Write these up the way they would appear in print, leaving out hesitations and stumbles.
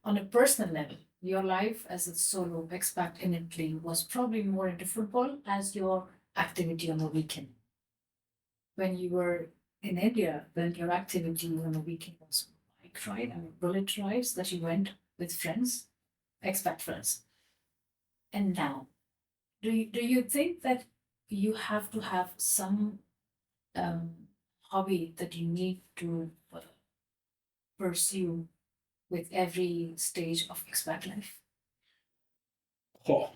on a personal level, your life as a solo expat in Italy was probably more into football as your activity on the weekend. When you were in India, then your activity on the weekend was bike ride and bullet rides that you went with friends, expat friends. And now, do you think that you have to have some um, hobby that you need to pursue with every stage of expat life? Oh,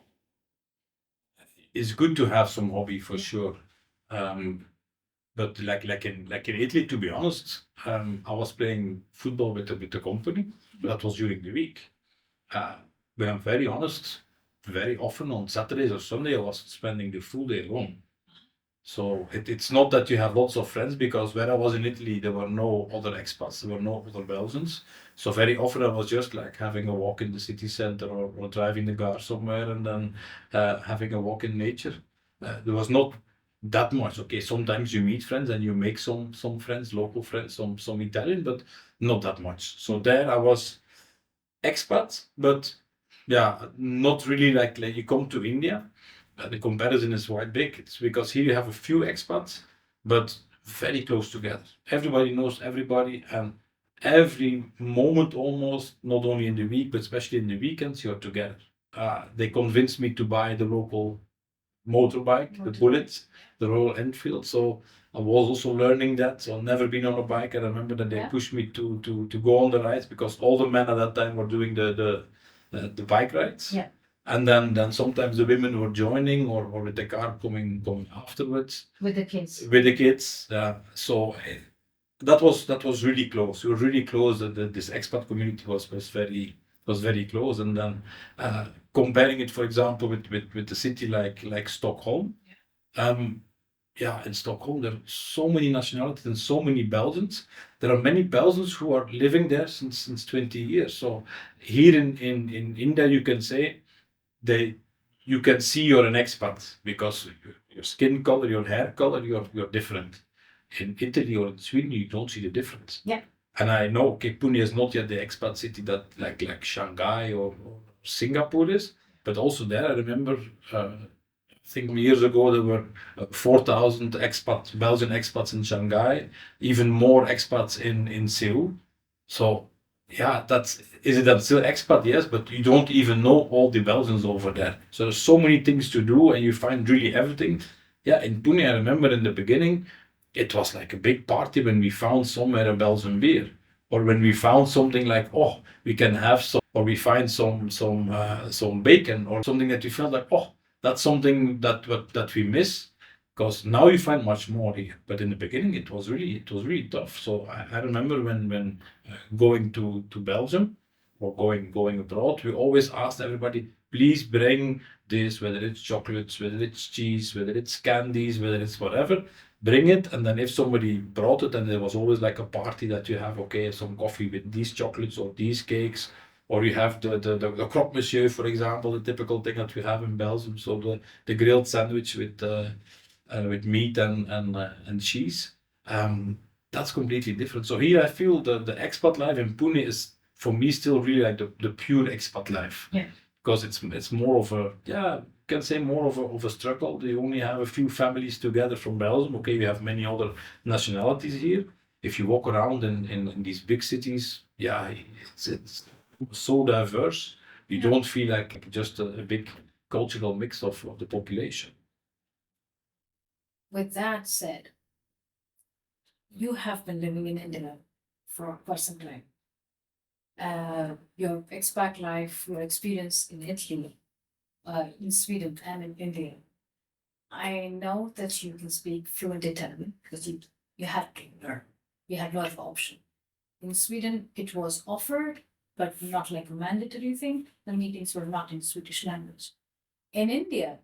it's good to have some hobby for sure. Um, but like in Italy, to be honest, I was playing football with the company. That was during the week. Uh, but I'm very honest, very often on Saturdays or Sunday, I was spending the full day alone. So it's not that you have lots of friends because where I was in Italy, there were no other expats, there were no other Belgians. So very often I was just like having a walk in the city center or driving the car somewhere and then having a walk in nature. There was not that much. Okay, sometimes you meet friends and you make some friends, local friends, some Italian, but not that much. So there I was expat, but yeah, not really like you come to India. The comparison is quite big. It's because here you have a few expats, but very close together. Everybody knows everybody, and every moment almost, not only in the week, but especially in the weekends, you're together. They convinced me to buy the local motorbike, the Bullet, the Royal Enfield. So I was also learning that. So I've never been on a bike. I remember that they Yeah. pushed me to go on the rides because all the men at that time were doing the bike rides. Yeah. And then sometimes the women were joining or with the car coming afterwards With the kids. with the kids. So that was really close. We were really close. This expat community was very close. And then comparing it, for example, with the city like Stockholm. Um, yeah, in Stockholm there are so many nationalities and so many Belgians. There are many Belgians who are living there since 20 years. So here in India, you can say they you can see you're an expat because your skin color, your hair color, you're different. In Italy or in Sweden, you don't see the difference. Yeah. And I know, okay, Pune is not yet the expat city that like Shanghai or Singapore is, but also there, I remember, I think years ago there were 4,000 expats, Belgian expats in Shanghai, even more expats in Seoul. So yeah, that's is it still expat? Yes, but you don't even know all the Belgians over there. So there's so many things to do, and you find really everything. Yeah, in Pune, I remember in the beginning, it was like a big party when we found somewhere a Belgian beer, or when we found something like, oh, we can have some, or we find some bacon or something that we felt like, oh, that's something that we miss. Because now you find much more here, but in the beginning it was really tough. So I remember when going to Belgium or going abroad, we always asked everybody, please bring this, whether it's chocolates, whether it's cheese, whether it's candies, whether it's whatever, bring it. And then if somebody brought it, and there was always like a party that you have, okay, some coffee with these chocolates or these cakes, or you have the croque monsieur, for example, the typical thing that we have in Belgium. So the grilled sandwich with meat and cheese. That's completely different. So here I feel the expat life in Pune is for me still really like the pure expat life. Yeah. Because it's more of a, yeah, you can say more of a struggle. You only have a few families together from Belgium. Okay, we have many other nationalities here. If you walk around in these big cities, yeah, it's so diverse. You Yeah. don't feel like just a big cultural mix of the population. With that said, you have been living in India for quite some time. Your expat life, your experience in Italy, in Sweden, and in India. I know that you can speak fluent Italian because you had to learn. You had a lot of option. In Sweden, it was offered, but not like a mandatory thing. The meetings were not in Swedish language. In India,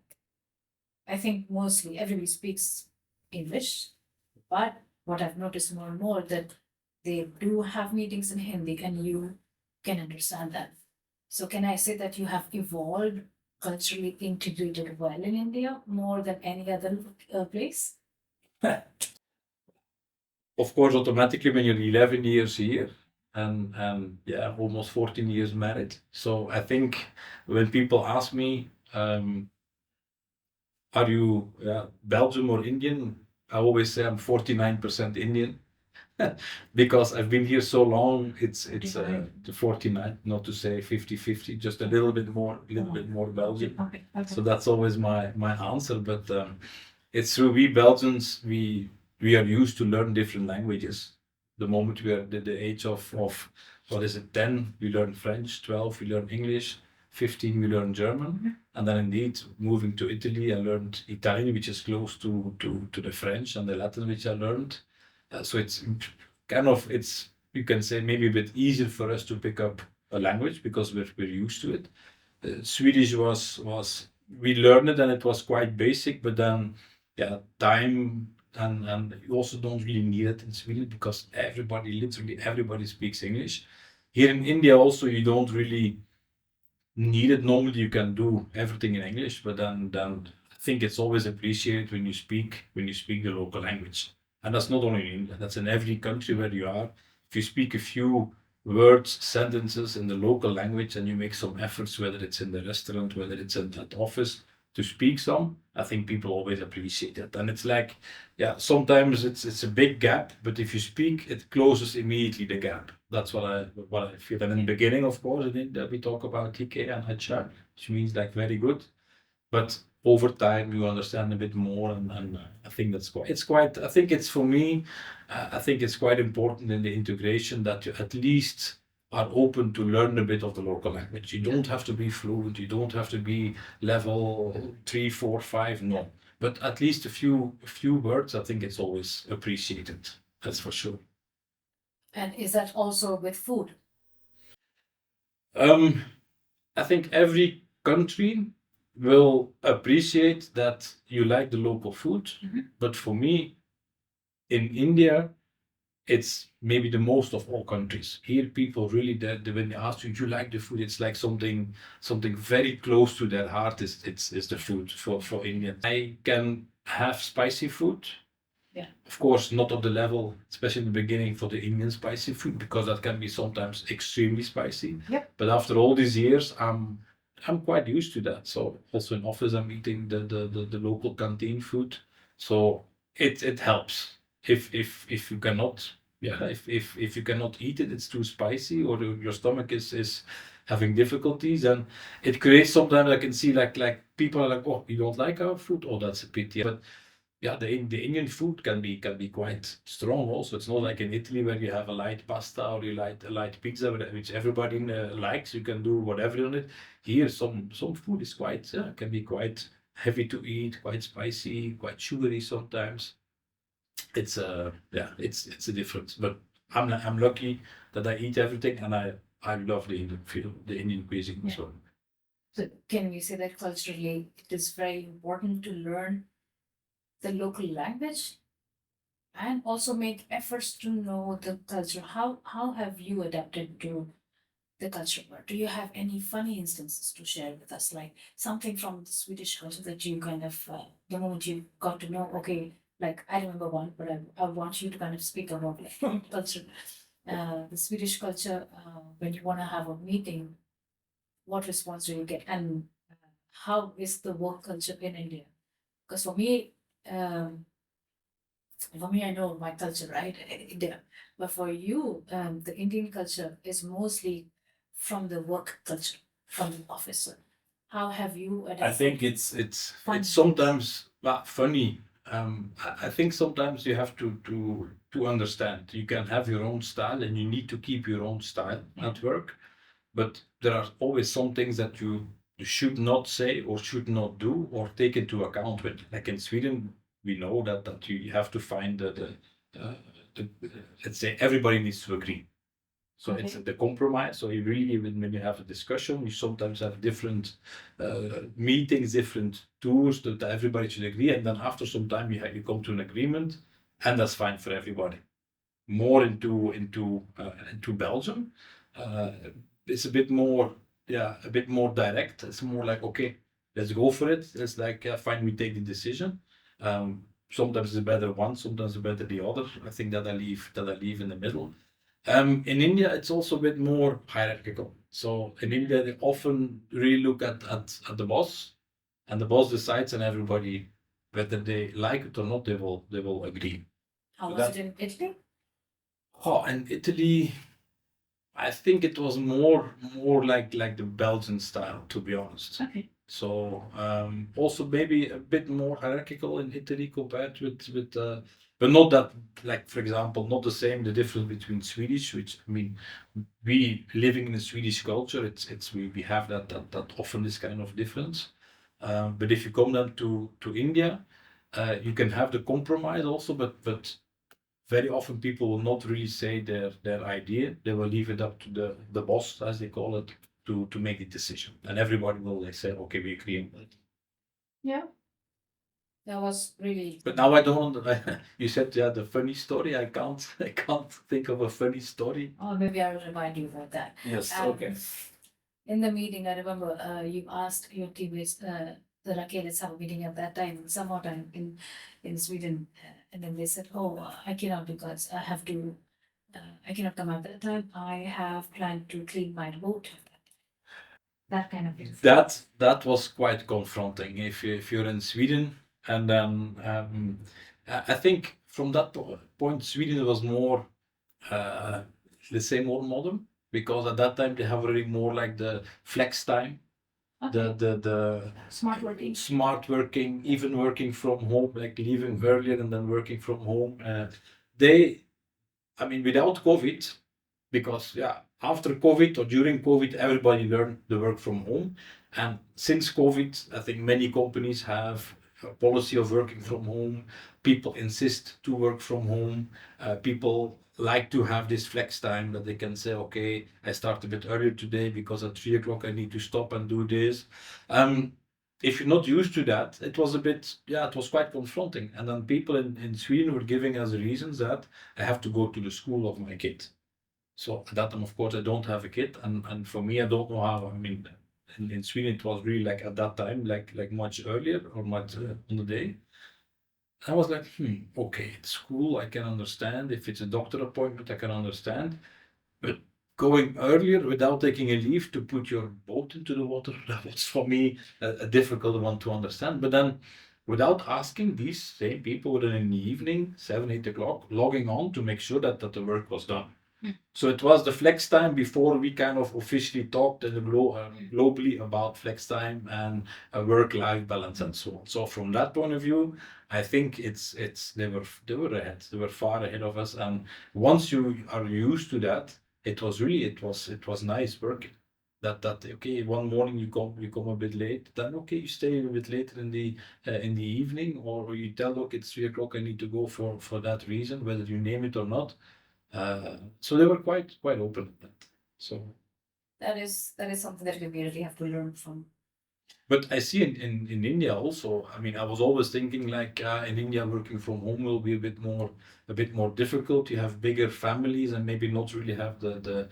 I think mostly everybody speaks English, but what I've noticed more and more that they do have meetings in Hindi and you can understand that. So can I say that you have evolved culturally integrated well in India more than any other place? Of course, automatically when you're 11 years here, and yeah, almost 14 years married. So I think when people ask me, are you Belgium or Indian? I always say I'm 49% Indian because I've been here so long. It's the 49, not to say 50-50, just a little bit more Belgian. Okay. So that's always my answer. But it's true. We Belgians we are used to learn different languages. The moment we are the age of what is it, 10, we learn French. 12, we learn English. 15, we learn German. And then indeed, moving to Italy, I learned Italian, which is close to the French, and the Latin, which I learned. So it's kind of, it's, you can say, maybe a bit easier for us to pick up a language because we're used to it. Swedish was we learned it and it was quite basic, but then yeah, time and you also don't really need it in Sweden because literally everybody speaks English. Here in India also you don't really need it. Normally you can do everything in English, but then I think it's always appreciated when you speak the local language. And that's not only in India, that's in every country where you are. If you speak a few words, sentences in the local language and you make some efforts, whether it's in the restaurant, whether it's in that office, to speak some, I think people always appreciate it. And it's like, yeah, sometimes it's a big gap, but if you speak, it closes immediately the gap. That's what I feel. And in the beginning, of course, in India, we talk about TK and HR, which means like very good. But over time, you understand a bit more, and I think it's quite. I think it's for me. I think it's quite important in the integration that you at least are open to learn a bit of the local language. You don't have to be fluent. You don't have to be level 3, 4, 5. No, but at least a few words. I think it's always appreciated. That's for sure. And is that also with food? I think every country will appreciate that you like the local food. Mhm. But for me, in India, it's maybe the most of all countries. Here, people really when they ask you, do you like the food? It's like something very close to their heart. Is the food for Indians. I can have spicy food. Yeah. Of course, not at the level, especially in the beginning, for the Indian spicy food, because that can be sometimes extremely spicy. Yep. But after all these years, I'm quite used to that. So also in office, I'm eating the local canteen food. So it helps. If you cannot, yeah, if you cannot eat it, it's too spicy, or your stomach is having difficulties, and it creates, sometimes I can see like people are like, oh, you don't like our food? Oh, that's a pity. But yeah, the Indian food can be quite strong also. It's not like in Italy where you have a light pasta or you like a light pizza, which everybody likes. You can do whatever on it. Here, some food is quite can be quite heavy to eat, quite spicy, quite sugary sometimes. It's it's a difference. But I'm lucky that I eat everything, and I love the Indian feel, the Indian cuisine. Yeah. So So can we say that culturally it is very important to learn the local language and also make efforts to know the culture? How have you adapted to the culture? Do you have any funny instances to share with us, like something from the Swedish culture that you kind of the moment you got to know? Okay, like I remember one, but I want you to kind of speak about like culture, the Swedish culture. When you want to have a meeting, what response do you get, and how is the work culture in India? Because um, for me, I know my culture, right? India. But for you, the Indian culture is mostly from the work culture, from the office. So how have you I adapted? think it's Fun. it's sometimes funny. I think sometimes you have to understand. You can have your own style, and you need to keep your own style at work. But there are always some things that you should not say or should not do or take into account. With like in Sweden, we know that you have to find the let's say everybody needs to agree. So it's Okay. the compromise. So you really, when you have a discussion, you sometimes have different meetings, different tours that everybody should agree, and then after some time you come to an agreement, and that's fine for everybody. More into Belgium, uh, it's a bit more, yeah, a bit more direct. It's more like, okay, let's go for it. It's like, fine, we take the decision. Sometimes it's better one, sometimes it's better the other. I think that I leave in the middle. In India, it's also a bit more hierarchical. So in India, they often really look at the boss, and the boss decides, and everybody, whether they like it or not, they will agree. How So was that, it in Italy? oh, in Italy, I think it was more like the Belgian style, to be honest. Okay. So also maybe a bit more hierarchical in Italy compared with but not that, like for example, not the same, the difference between Swedish, which I mean, we living in a Swedish culture, it's we have that often this kind of difference. But if you come then to India, you can have the compromise also, but very often people will not really say their idea. They will leave it up to the boss, as they call it, to make the decision, and everybody will like say, okay, we agree on that. Yeah. That was really. But now I don't. You said yeah, the funny story. I can't. I can't think of a funny story. Oh, maybe I will remind you about that. Yes. Okay. In the meeting, I remember you asked your teammates, okay, let's have a meeting at that time, some time in Sweden, and then they said, "Oh, I cannot because I have to. I cannot come at that time. I have planned to clean my boat." That kind of thing. That was quite confronting. If you're in Sweden, and then I think from that point, Sweden was more, uh, let's say, more modern, because at that time they have already more like the flex time, the smart working, even working from home, like leaving earlier and then working from home. They, I mean, without COVID, because yeah, after COVID or during COVID, everybody learned the work from home, and since COVID, I think many companies have a policy of working from home. People insist to work from home. People like to have this flex time that they can say, okay, I start a bit earlier today because at 3 o'clock I need to stop and do this. Um, if you're not used to that, it was a bit, yeah, it was quite confronting. And then people in Sweden were giving us the reasons that I have to go to the school of my kid. So at that time, of course, I don't have a kid, and for me, I don't know how. I mean, in Sweden, it was really like at that time, like much earlier or much on the day. I was like, okay, it's school, I can understand. If it's a doctor appointment, I can understand. But going earlier without taking a leave to put your boat into the water, that was for me a difficult one to understand. But then, without asking, these same people were in the evening, 7, 8 o'clock, logging on to make sure that the work was done. So it was the flex time before we kind of officially talked in the globally about flex time and a work-life balance and so on. So from that point of view, I think it's they were ahead. They were far ahead of us. And once you are used to that, it was nice working. That okay, one morning you come a bit late, then okay, you stay a bit later in the evening, or you tell, look, it's 3 o'clock, I need to go for that reason, whether you name it or not. So they were quite open with that. So that is something that we really have to learn from. but I see in India also. I mean, I was always thinking like in India working from home will be a bit more difficult. You have bigger families and maybe not really have the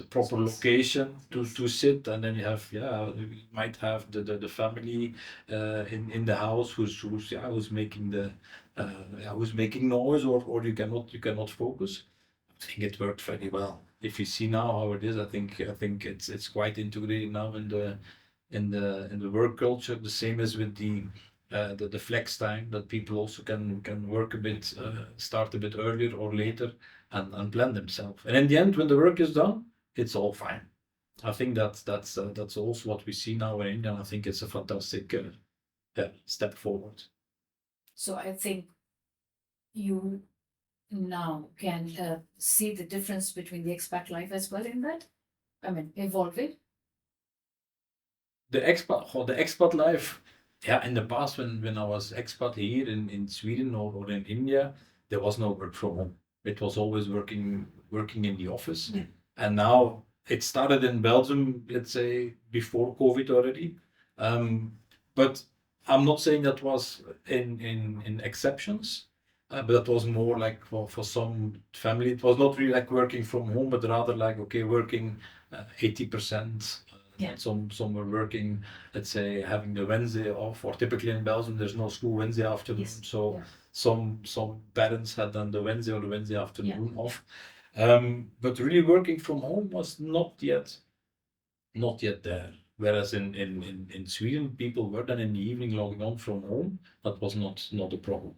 proper location to sit, and then you have you might have the family in the house who's making who's making noise, or you cannot focus. I think it worked very well. If you see now how it is, I think it's quite integrated now in the work culture. The same as with the flex time, that people also can work a bit, start a bit earlier or later, and plan themselves. And in the end, when the work is done, it's all fine. I think that's also what we see now in India. And I think it's a fantastic step forward. So I think you now can see the difference between the expat life as well in that. I mean, evolving. The expat life, yeah, in the past when I was expat here in Sweden or in India, there was no work from home. It was always working in the office. Yeah. And now it started in Belgium, let's say before COVID already. But I'm not saying that was in exceptions, but that was more like for some family. It was not really like working from home, but rather like okay, working 80%. Yeah. Some were working, let's say, having the Wednesday off, or typically in Belgium there's no school Wednesday afternoon. Yes. So Yeah. some parents had then the Wednesday or the Wednesday afternoon off. But really working from home was not yet there. Whereas in Sweden, people were then in the evening logging on from home. That was not a problem.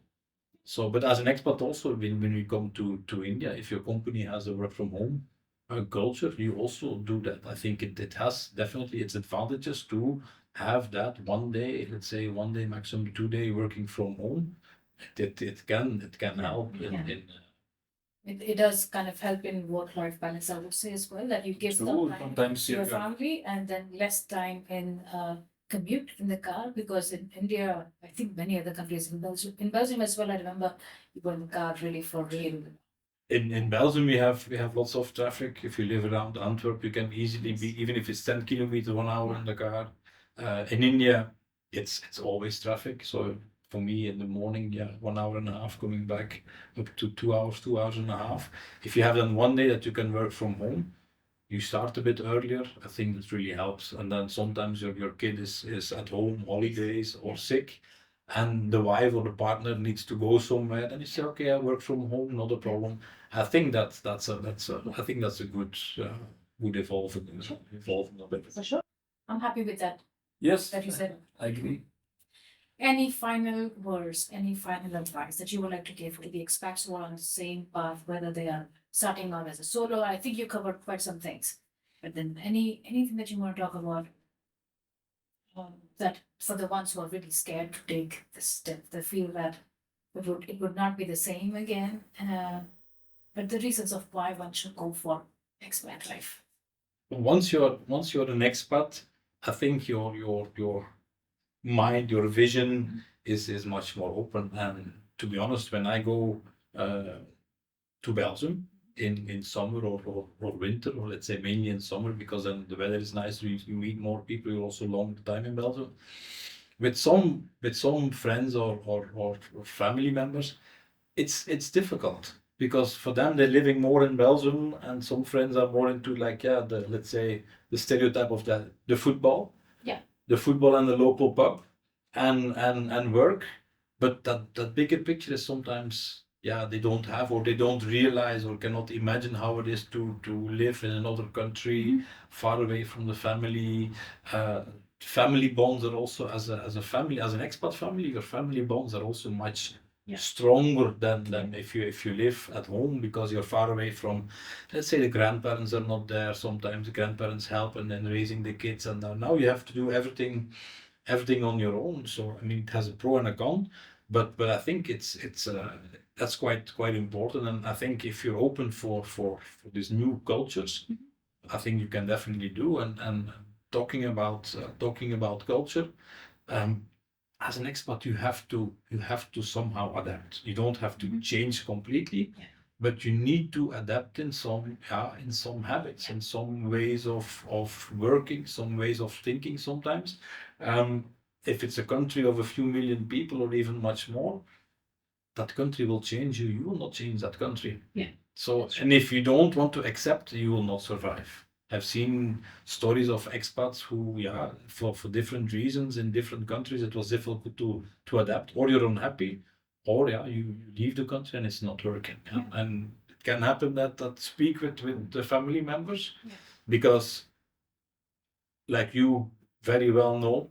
So, but as an expat also, when we come to India, if your company has a work from home culture, you also do that. I think it has definitely its advantages to have that one day, let's say 1 day, maximum 2 day working from home. It can help in It does kind of help in work-life balance, I would say as well, that you give some true. time Sometimes to your family and then less time in commute in the car, because in India, I think many other countries, in Belgium as well, I remember you were in the car really for real. In Belgium we have lots of traffic. If you live around Antwerp, you can easily Yes. be, even if it's 10 kilometers 1 hour in the car. In India, it's always traffic. So for me in the morning, yeah, 1 hour and a half coming back, up to 2 hours, 2 hours and a half. If you have then one day that you can work from home, you start a bit earlier. I think that really helps. And then sometimes your kid is at home, holidays or sick, and the wife or the partner needs to go somewhere. Then you say, okay, I work from home, not a problem. I think I think that's a good evolving a bit. For sure. I'm happy with that, Yes, that you said. I agree. Any final words, any final advice that you would like to give to the expats who are on the same path, whether they are starting out as a solo? I think you covered quite some things, but then anything that you want to talk about, that for the ones who are really scared to take this step, they feel that it would not be the same again, but the reasons of why one should go for expat life. Once you're an expat, I think your mind, your vision is much more open. And to be honest, when I go to Belgium in summer or winter, or let's say mainly in summer, because then the weather is nice, you meet more people, you're also long time in Belgium. With some friends or family members, it's difficult because for them they're living more in Belgium, and some friends are more into, like, yeah, the, let's say, the stereotype of the football, Yeah. the football and the local pub and work. But that bigger picture is sometimes, yeah, they don't have, or they don't realize or cannot imagine how it is to live in another country, far away from the family. Family bonds are also, as a family, as an expat family, your family bonds are also much stronger than if you live at home, because you're far away from, let's say, the grandparents are not there. Sometimes the grandparents help and then raising the kids, and now you have to do everything on your own. So I mean, it has a pro and a con, but I think it's that's quite important. And I think if you're open for these new cultures, I think you can definitely do. And talking about culture, um, as an expat, you have to somehow adapt. You don't have to change completely, but you need to adapt in some habits, in some ways of working, some ways of thinking sometimes. Um, if it's a country of a few million people or even much more, that country will change you. You will not change that country. Yeah. So, and if you don't want to accept, you will not survive. I've seen stories of expats who, yeah, for different reasons in different countries, it was difficult to adapt, or you're unhappy, or yeah, you leave the country and it's not working. Yeah. And it can happen that speak with the family members, because, like you very well know,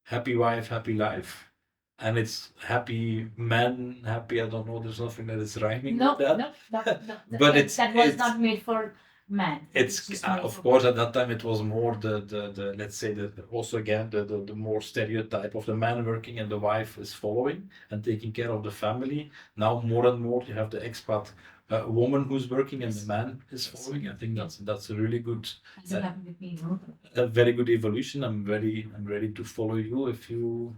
happy wife, happy life. And it's happy man, happy. I don't know. There's nothing that is rhyming No, with that. no, no. But that was not made for man. It's just made of for course at that time it was more the let's say also again the more stereotype of the man working and the wife is following and taking care of the family. Now more and more you have the expat woman who's working and the man is following. I think that's a really good, As it happened with me, no? a very good evolution. I'm ready to follow you if you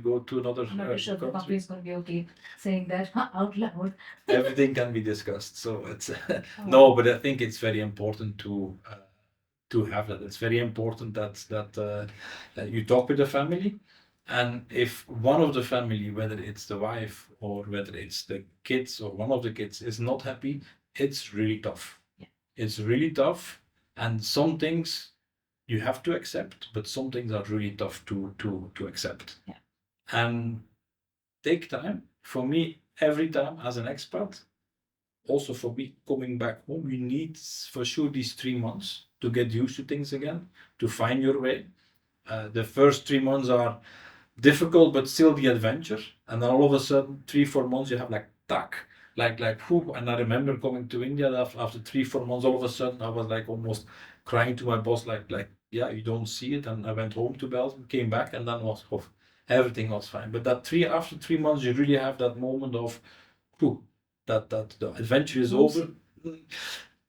go to another I'm not sure the company country. is going to be okay saying that out loud. Everything can be discussed. So it's no, but I think it's very important to have that. It's very important that you talk with the family, and if one of the family, whether it's the wife or whether it's the kids or one of the kids, is not happy, it's really tough. Yeah. It's really tough, and some things you have to accept, but some things are really tough to accept. Yeah. And take time. For me, every time as an expat, also for me coming back home, you need for sure these 3 months to get used to things again, to find your way. The first 3 months are difficult, but still the adventure. And then all of a sudden, 3-4 months, you have like tack, like whew. And I remember coming to India after 3-4 months, all of a sudden I was like almost crying to my boss, like yeah, you don't see it. And I went home to Belgium, came back, and then was off. Everything was fine. But after 3 months, you really have that moment of, whew, that the adventure is over.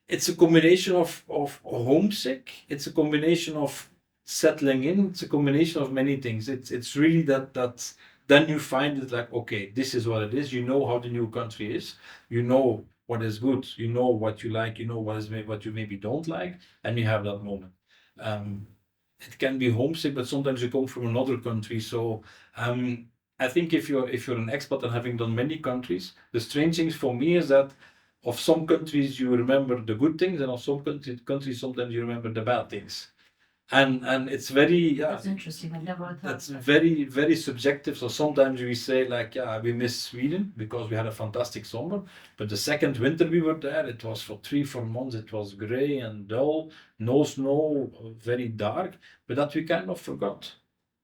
It's a combination of homesick. It's a combination of settling in. It's a combination of many things. It's really that then you find it like, okay, this is what it is. You know how the new country is. You know what is good. You know what you like. You know what you maybe don't like, and you have that moment. Um, it can be homesick, but sometimes you come from another country. So I think if you're an expat and having done many countries, the strange thing for me is that of some countries you remember the good things, and of some countries sometimes you remember the bad things. And it's very That's interesting. I never thought that's that. very subjective. So sometimes we say like, yeah, we miss Sweden because we had a fantastic summer, but the second winter we were there, it was for 3-4 months, it was gray and dull, no snow, very dark, but that we kind of forgot.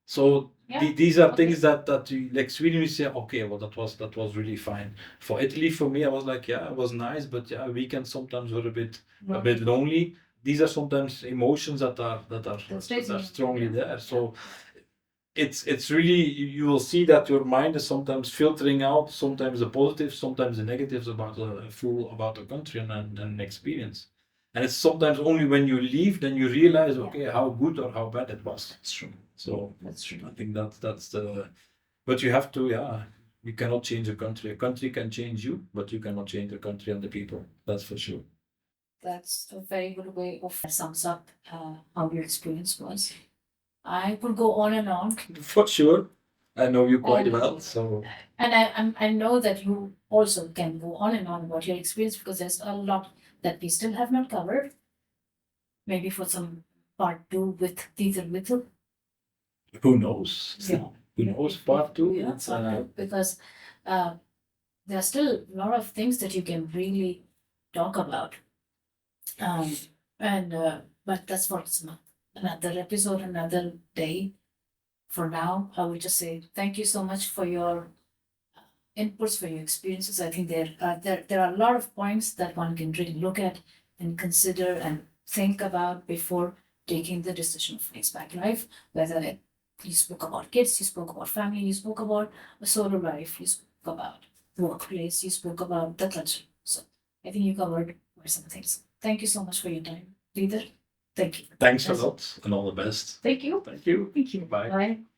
So Yeah, these are okay. things that you, like Sweden, we say, okay, well that was really fine. For Italy, for me, I was like, yeah, it was nice, but yeah, weekends sometimes were a bit lonely. These are sometimes emotions that stays in are your strongly mind, yeah. there. So it's really, you will see that your mind is sometimes filtering out sometimes the positives, sometimes the negatives about about a country and an experience. And it's sometimes only when you leave then you realize, okay, how good or how bad it was. That's true. So That's true. I think that's the. But you have to, yeah. You cannot change a country. A country can change you, but you cannot change the country and the people. That's for sure. That's a very good way of sums up how your experience was. I could go on and on. For sure. I know you quite And- well, so And I know that you also can go on and on about your experience because there's a lot that we still have not covered. Maybe for some part two with Teether Withoeck. who knows? Yeah. Who knows? Part two. Yeah, It's, part two, because there are still a lot of things that you can really talk about. And but that's for another episode, another day. For now, I would just say thank you so much for your inputs, for your experiences. I think there are a lot of points that one can really look at and consider and think about before taking the decision of expat life. Whether you spoke about kids, you spoke about family, you spoke about a solo life, you spoke about workplace, you spoke about the culture. So I think you covered quite some things. Thank you so much for your time, Peter. Thank you. thanks a lot and all the best. Thank you. Thank you. Thank you. Bye. Bye.